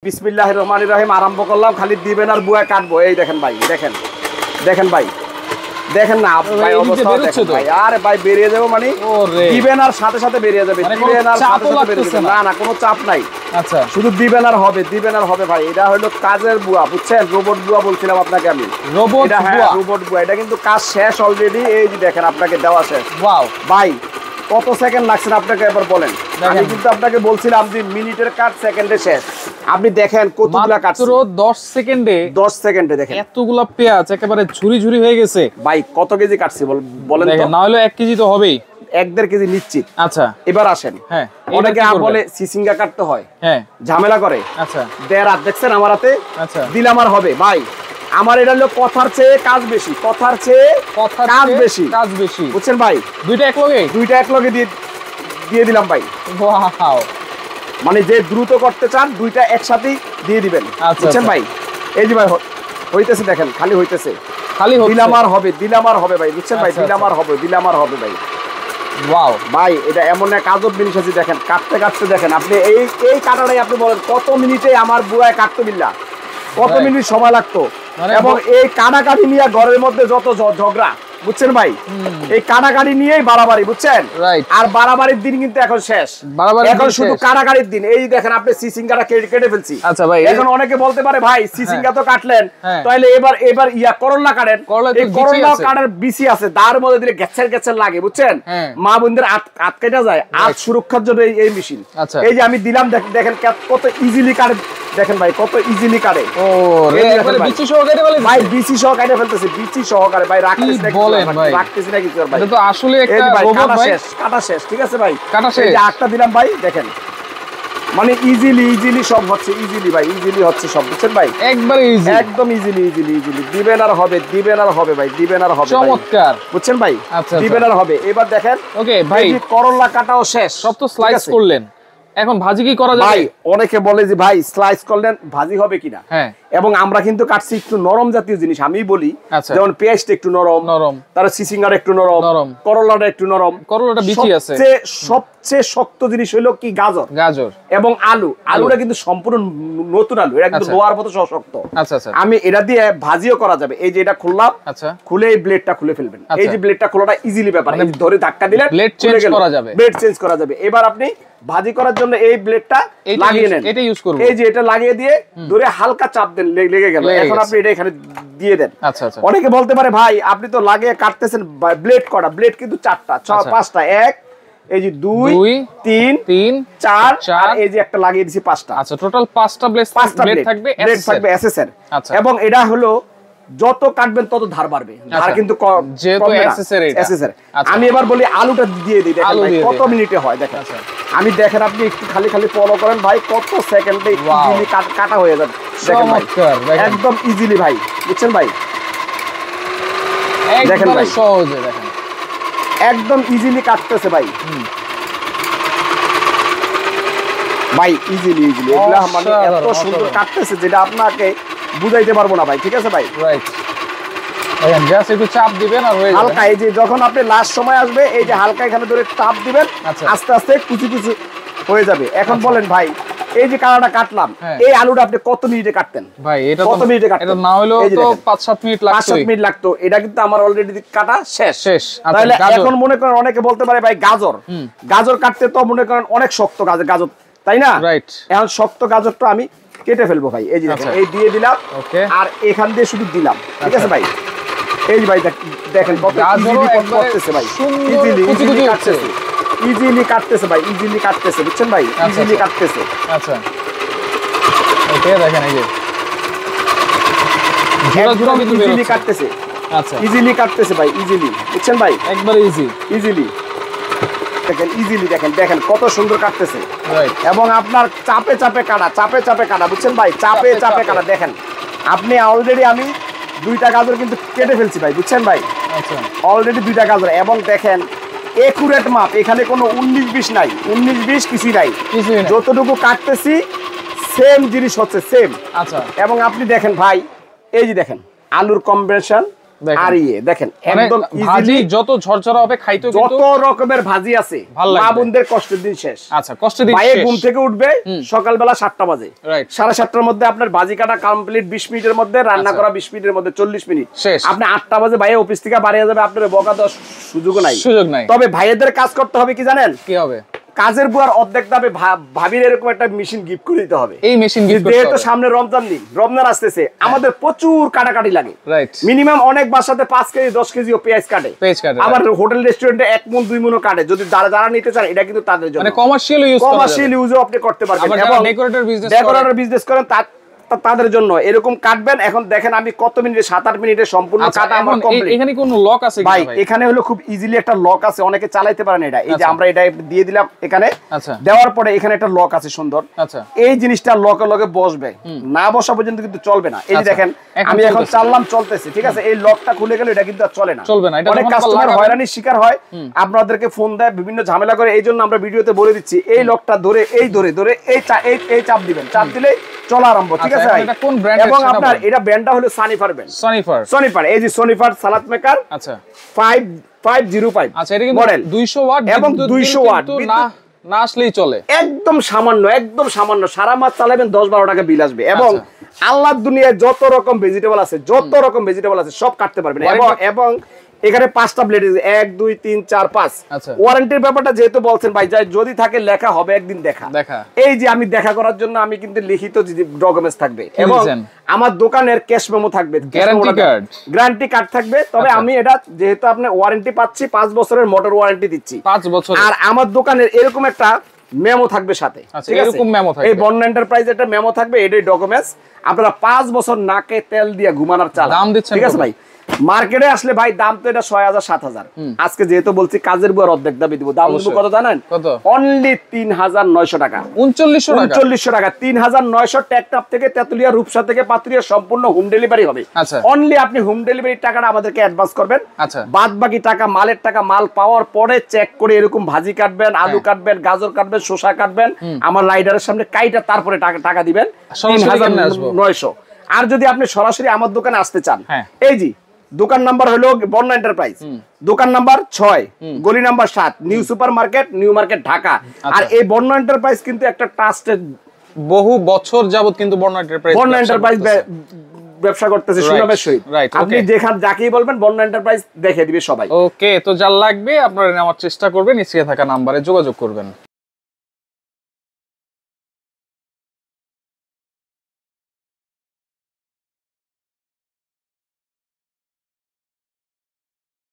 বিসমিল্লাহির রহমানির রহিম আরম্ভ করলাম। খালি দিবেন আর বুয়া কাটবো। এই দেখেন ভাই, দেখেন দেখেন ভাই, দেখেন না ভাই অবস্থা দেখেন ভাই। আরে ভাই বেরিয়ে যাবো মানে দিবেন আর সাথে সাথে বেরিয়ে যাবে, দিবেন আর সাথে সাথে বেরিয়ে যাবে। না না কোনো চাপ নাই, আচ্ছা শুধু দিবেন আর হবে, দিবেন আর হবে ভাই। এটা হলো কাজের বুয়া, বুঝছেন? রোবট বুয়া বলছিলাম আপনাকে আমি, রোবট বুয়া। রোবট বুয়া এটা কিন্তু কাজ শেষ অলরেডি। এই যে দেখেন আপনাকে দেওয়া শেষ। ওয়াও ভাই কত সেকেন্ড লাগছে আপনাকে এবার বলেন? আমি কিন্তু আপনাকে বলছিলাম যে মিনিটের কাজ সেকেন্ডে শেষ। আপনি দেখেন কতগুলা কাটছে, মাত্র 10 সেকেন্ডে। 10 সেকেন্ডে দেখেন এতগুলা পেঁয়াজ একেবারে ঝুরি ঝুরি হয়ে গেছে। ভাই কত কেজি কাটছি বলেন তো? না হলে 1 কেজি তো হবেই, 1-1.5 কেজি নিশ্চিত। আচ্ছা এবার আসেন। হ্যাঁ অনেকে বলে সিসিঙ্গা কাটতে হয়, হ্যাঁ ঝামেলা করে। আচ্ছা দেড় হাত দেখছেন আমার হাতে, আচ্ছা দিলাম আর হবে। ভাই আমার এটা হলো কথার চেয়ে কাজ বেশি, কথার চেয়ে কাজ বেশি, কাজ বেশি, বুঝছেন ভাই? দুইটা এক লগে দিয়ে দিলাম ভাই। ওয়াও মানে যে দ্রুত করতে চান দুইটা একসাথেই দিয়ে দিবেন, বুঝছেন ভাই? এই যে ভাই হইতেছে দেখেন, খালি হইতেছে, খালি দিলাম আর হবে, দিলাম আর হবে ভাই, বুঝছেন ভাই? দিলাম আর হবে, দিলাম আর হবে ভাই। ওয়াও ভাই এটা এমন এক আজব জিনিস আছে। দেখেন কাটতে কাটতে দেখেন আপনি এই কাটাটাই আপনি বলেন কত মিনিটে আমার বুয়ায় কাটতে বিল্লা, কত মিনিট সময় লাগতো। এবং এই কাটাকাটি নিয়ে ঘরের মধ্যে যত ঝগড়া, বুঝছেন ভাই? এই কাটাকাটি নিয়েই বাড়াবাড়ি, বুঝছেন? আর বাড়াবাড়ির দিন কিন্তু এখন শেষ, এখন শুধু কাটাকাটির দিন। এই দেখেন আপনি সিসিঙ্গাটা কেটে ফেলছি। আচ্ছা ভাই এখন অনেকে বলতে পারে ভাই সিসিঙ্গা তো কাটলেন, তাহলে এবার ইয়া করলা কাটেন। এই করলা কাটার বিসি আছে, তার মধ্যে দিলে গেছের লাগে, বুঝছেন? মা বোনদের আট কেটে যায়, আর সুরক্ষার জন্য এই মেশিন। এই যে আমি দিলাম, দেখেন কত ইজিলি কাটে, দেখেন ভাই কত ইজিলি কাটে। ও বিচি সহকারে বলে ভাই, বিচি সহকারে ফেলতেছে, বিচি সহকারে ভাই। রাখতেছি না কিছু ভাই, এটা তো আসলে একটা রোবট ভাই। কাটা শেষ, ঠিক আছে ভাই, কাটা শেষ। এই যে আটটা দিলাম ভাই, দেখেন মানে ইজিলি সব হচ্ছে, ইজিলি ভাই, ইজিলি হচ্ছে সব, বুঝছেন ভাই? একবারে ইজি, একদম ইজিলি দিবেন আর হবে, দিবেন আর হবে ভাই, দিবেন আর হবে। চমৎকার, বুঝছেন ভাই? দিবেন আর হবে। এবার দেখেন ওকে ভাই করলা কাটাও শেষ, সব তো স্লাইস করলেন, এখন ভাজি কি করা যাবে? ভাই অনেকে বলে যে ভাই স্লাইস করলেন ভাজি হবে কিনা। হ্যাঁ এবং আমরা কিন্তু কাটছি একটু নরম জাতীয় জিনিস। আমি বলি যেমন পেঁয়াজটা একটু নরম, তার সিসিঙ্গাটা একটু নরম, করলাটা একটু নরম, করলাটা বিচি আছে। সবচেয়ে শক্ত জিনিস হলো কি গাজর এবং আলুটা কিন্তু সম্পূর্ণ নতুন আলু, এটা কিন্তু লোহার মতো শক্ত। আচ্ছা আচ্ছা আমি এটা দিয়ে ভাজিও করা যাবে। এই যে এটা খুললাম, আচ্ছা খুলে এই ব্লেডটা খুলে ফেলবেন। এই যে ব্লেডটা খোলাটা ইজিলি ব্যাপার, ধরে ধাক্কা দিলে ব্লেড চেঞ্জ করা যাবে, ব্লেড চেঞ্জ করা যাবে। এবার আপনি ভাজি করার জন্য এই ব্লেডটা লাগিয়ে নেন, এটা ইউজ করব। এই যে এটা লাগিয়ে দিয়ে ধরে হালকা চাপ দেন, লেগে গেল। এখন আপনি এটা এখানে দিয়ে দেন। আচ্ছা আচ্ছা অনেকে বলতে পারে ভাই আপনি তো লাগিয়ে কাটতেছেন, ব্লেড করা, ব্লেড কিন্তু 4টা 5টা, 1 এই যে 2 3 4 আর এই যে একটা লাগিয়ে দিয়েছি 5টা। আচ্ছা টোটাল 5টা ব্লেড থাকবে, এসএসআর। আচ্ছা এবং এটা হলো যত কাটবেন তত ধার বাড়বে, ধার কিন্তু যেহেতু এসএসআর। আমি এবার বলি আলুটা দিয়ে দিই, দেখেন ভাই কত মিনিটে হয়। দেখেন আমি দেখেন আপনি একটু খালি ফলো করেন ভাই, কত সেকেন্ডে ইজিলি কাটা হয়ে যাবে। দেখেন ভাই একদম ইজিলি ভাই, বুঝছেন ভাই? দেখেন ভাই সহজে, দেখেন একদম ইজিলি কাটতেছে ভাই, ভাই ইজিলি এগুলা মানে এত সুন্দর কাটতেছে যেটা আপনাকে বুঝাইতে পারবো না ভাই, ঠিক আছে ভাই? রাইট দেখেন জাস্ট একটু চাপ দিবেন আর হয়ে যাবে হালকা। এই যে যখন আপনি লাস্ট সময় আসবে, এই যে হালকা এখানে ধরে চাপ দিবেন, আস্তে আস্তে কুচি হয়ে যাবে। এখন বলেন ভাই এই যে কালাটা কাটলাম, এই আলুটা আপনি কত মিনিটে কাটতেন ভাই? এটা কত মিনিটে কাটতেন? এটা না হলেও তো 5-7 মিনিট লাগতো, 5-7 মিনিট লাগতো। এটা কিন্তু আমার অলরেডি কাটা শেষ। তাহলে এখন মনে করেন অনেকে বলতে পারে ভাই গাজর কাটতে তো মনে করেন অনেক শক্ত গাজর, তাই না? রাইট এখন শক্ত গাজরটা আমি কেটে ফেলবো ভাই। এই যে দেখেন এই দিয়ে দিলাম, আর এখান দিয়ে শুধু দিলাম, ঠিক আছে ভাই? এই যে ভাই দেখেন কত ইজিলি করতেছে ভাই, ইজিলি কাটতেছে, ইজিলি কাটতেছে ভাই, ইজিলি কাটতেছে, বুঝছেন ভাই? ইজিলি কাটতেছে। আচ্ছা ওকে দেখেন এই যে ইজিলি কাটতেছে। আচ্ছা ইজিলি কাটতেছে ভাই, ইজিলি, বুঝছেন ভাই? একবারে ইজিলি দেখেন, ইজিলি দেখেন কত সুন্দর কাটতেছে। এবং আপনার চাপে কাটা, বুঝছেন ভাই? চাপে কাটা। দেখেন আপনি অলরেডি আমি 2টা গাজর কিন্তু কেটে ফেলছি ভাই, বুঝছেন ভাই? আচ্ছা অলরেডি 2টা গাজর। এবং দেখেন একুরেট মাপ, এখানে কোনো 19-20 নাই, 19-20 কিছুই নাই, যতটুকু কাটতেছি সেম জিনিস হচ্ছে, সেম। আচ্ছা এবং আপনি দেখেন ভাই এই যে দেখেন আলুর কম্বিনেশন আর দেখেন একদম ভাজি যত ঝরঝরা হবে খাইতে কিন্তু যত রকমের ভাজি আছে মা বোনদের কষ্টের দিন শেষ। আচ্ছা কষ্টের দিন শেষ। ভাই ঘুম থেকে উঠবে সকালবেলা 7টা বাজে, 7:30টার মধ্যে আপনার ভাজি কাটা কমপ্লিট, 20 মিনিটের মধ্যে রান্না করা, 20 মিনিটের মধ্যে 40 মিনিট শেষ। আপনি 8টা বাজে ভাই অফিস থেকে বাড়ি যাবে, আপনার বকা দেওয়ার সুযোগ নাই। তবে ভাইয়েদের কাজ করতে হবে কি জানেন? কি হবে? কাজের বুয়ার অর্ধেক দামে ভাবির এরকম একটা মেশিন গিফট করে দিতে হবে। এই মেশিন গিফট করতে হবে। সামনে রমজান দিন, রমজান আসতেছে, আমাদের প্রচুর কাটাকাটি লাগে। মিনিমাম অনেক বাসাতে 5 কেজি 10 কেজিও পেঁয়াজ কাটে। আবার হোটেল রেস্টুরেন্টে 1 মণ 2 মণও কাটে। যদি যারা নিতে চান এটা কিন্তু তাদের জন্য, মানে কমার্শিয়াল ইউজও আপনি করতে পারবেন। এবং ডেকোরেটর বিজনেস করেন তাদের জন্য এরকম কাটবেন। এখন দেখেন আমি কত মিনিটে 7-8 মিনিটে সম্পূর্ণ কাটা আমার কমপ্লিট। এখানে কোন লক আছে ভাই? এখানে হলো খুব ইজিলি একটা লক আছে, অনেকে চালাতে পারেন এটা। এই যে আমরা এটা দিয়ে দিলাম এখানে, দেওয়ার পরে এখানে একটা লক আছে সুন্দর। এই জিনিসটা লকে বসবে, না বসা পর্যন্ত কিন্তু চলবে না। এই যে দেখেন আমি এখন চাললাম, চলতেছে, ঠিক আছে। এই লকটা খুলে গেলে এটা কিন্তু আর চলে না, চলবে না। অনেক কাস্টমার হয়রানির শিকার হয়, আপনাদেরকে ফোন দেয়, বিভিন্ন ঝামেলা করে। এই জন্য আমরা ভিডিওতে বলে দিচ্ছি এই লকটা ধরে ধরে এই চাপ দিবেন, চাপ দিলে চলা আরম্ভ, ঠিক আছে। এবং আপনার এটা ব্র্যান্ডটা হলো সনিফার ব্র্যান্ড। সনিফার এই যে সনিফার সালাদ মেকার, আচ্ছা 5505। আচ্ছা এটা কিন্তু মডেল 200 ওয়াট এবং 200 ওয়াট না আসলেই চলে। একদম সামান্য সারা মাস চালাবেন 10-12 টাকা বিল আসবে। এবং আল্লাহর দুনিয়ায় যত রকম ভেজিটেবল আছে সব কাটতে পারবেন। এবং এখানে 5টা ব্লেড আছে, 1 2 3 4 5। ওয়ারেন্টির ব্যাপারটা যেহেতু বলছেন ভাই, যদি থাকে লেখা হবে একদিন দেখা। এই যে আমি দেখা করার জন্য আমি কিন্তু লিখিত ডকুমেন্টস থাকবে এবং আমার দোকানের ক্যাশ মেমো থাকবে, গ্যারান্টি কার্ড থাকবে। তবে আমি এটা যেহেতু আপনি ওয়ারেন্টি পাচ্ছি, 5 বছরের মোটর ওয়ারেন্টি দিচ্ছি 5 বছর। আর আমার দোকানের এরকম একটা মেমো থাকবে সাথে, ঠিক আছে। এই বন্ড এন্টারপ্রাইজ একটা মেমো থাকবে, এটাই ডকুমেন্টস। আপনারা 5 বছর নাকে তেল দিয়ে ঘুমানোর চাল, ঠিক আছে ভাই। মার্কেটে আসলে ভাই দাম তো এটা 6000 7000। আজকে যেহেতু বলছি কাজের বুয়ার অর্ধেক দামে দিব। দাম কত জানেন? অনলি 3900 টাকা, 3900 টাকা। 3900 টেকটাপ থেকে তেতুলিয়া, রূপসা থেকে পাতুরিয়া সম্পূর্ণ হোম ডেলিভারি হবে। অনলি আপনি হোম ডেলিভারি টাকাটা আমাদেরকে অ্যাডভান্স করবেন। বাদ বাকি টাকা মালের টাকা, মাল পাওয়ার পরে চেক করে এরকম ভাজি কাটবেন, আলু কাটবেন, গাজর কাটবেন, শসা কাটবেন, আমার রাইডারের সামনে কাইটা তারপরে টাকা দিবেন 3900। আর যদি আপনি সরাসরি আমার দোকানে আসতে চান, এই যে দোকান নাম্বার হলো বন্যা এন্টারপ্রাইজ, দোকান নাম্বার 6, গলি number 7, new super market, new market, Dhaka. আর এই বন্যা এন্টারপ্রাইজ কিন্তু একটা ট্রাস্টেড, বহু বছর যাবত কিন্তু বন্যা এন্টারপ্রাইজ ব্যবসা করতেছে সুনামের সহিত। আপনি যাকেই বলবেন বন্যা এন্টারপ্রাইজ দেখে দিবে সবাই। ওকে, তো যা লাগবে আপনারা নেওয়ার চেষ্টা করবেন, স্ক্রিনে থাকা নাম্বারে যোগাযোগ করবেন।